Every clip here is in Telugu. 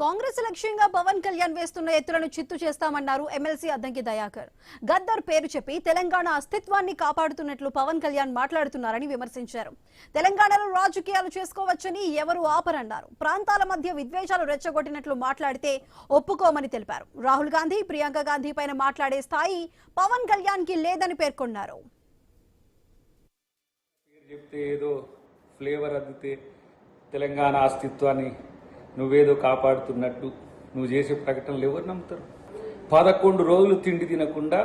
కాంగ్రెస్ లక్ష్యంగా పవన్ కళ్యాణ్ వేస్తున్న ఎత్తులను చిత్తు చేస్తామన్నారు ఎమ్మెల్సీ అద్దంకి దయాకర్. గద్దర్ పేరు చెప్పి తెలంగాణ అస్తిత్వాన్ని కాపాడుతున్నట్లు పవన్ కళ్యాణ్ మాట్లాడుతున్నారని విమర్శించారు. తెలంగాణలో రాజకీయాలు చేసుకోవచ్చని ఎవరు ఆపరన్నారు. ప్రాంతాల మధ్య విద్వేషాలు రెచ్చగొట్టినట్లు మాట్లాడితే ఒప్పుకోమని తెలిపారు. రాహుల్ గాంధీ, ప్రియాంక గాంధీ పైన మాట్లాడే స్థాయి పవన్ కళ్యాణ్ కి లేదని పేర్కొన్నారు. తెలంగాణ అస్తిత్వాన్ని నువ్వేదో కాపాడుతున్నట్టు నువ్వు చేసే ప్రకటనలు ఎవరు నమ్ముతారు? 11 రోజులు తిండి తినకుండా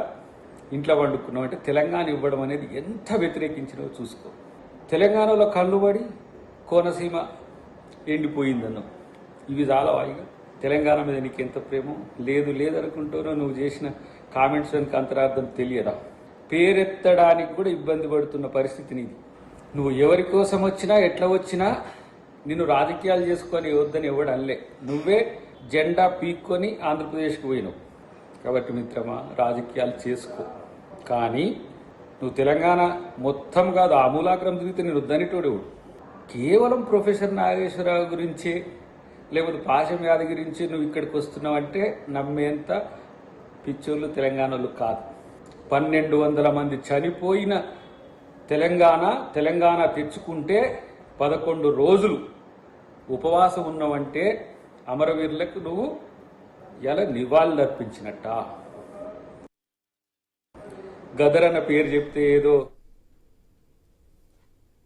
ఇంట్లో వండుకున్నావు అంటే తెలంగాణ ఇవ్వడం అనేది ఎంత వ్యతిరేకించినో చూసుకో. తెలంగాణలో కళ్ళుబడి కోనసీమ ఎండిపోయిందన్నావు. ఇవి చాలా వాయిగా తెలంగాణ మీద నీకు ఎంత ప్రేమో లేదనుకుంటానో నువ్వు చేసిన కామెంట్స్ వెనుక అంతరార్థం తెలియదా? పేరెత్తడానికి కూడా ఇబ్బంది పడుతున్న పరిస్థితి నీది. నువ్వు ఎవరి కోసం వచ్చినా ఎట్లా వచ్చినా నిన్ను రాజకీయాలు చేసుకొని వద్దని ఎవడు అనలే. నువ్వే జెండా పీక్కొని ఆంధ్రప్రదేశ్కి పోయినావు. కాబట్టి మిత్రమా, రాజకీయాలు చేసుకో. కానీ నువ్వు తెలంగాణ మొత్తం కాదు, ఆమూలాగ్రం తిరిగితే నేను వద్దనిటోడు. కేవలం ప్రొఫెసర్ నాగేశ్వరరావు గురించే లేకపోతే పాశం యాదగిరి గురించి నువ్వు ఇక్కడికి వస్తున్నావు అంటే నమ్మేంత పిచ్చోళ్ళు తెలంగాణలో కాదు. 1200 మంది చనిపోయిన తెలంగాణ తెచ్చుకుంటే 11 రోజులు ఉపవాసం ఉన్నావంటే అమరవీరులకు నువ్వు ఎలా నివాళులు అర్పించినట్ట? గదర్ అన్న పేరు చెప్తే ఏదో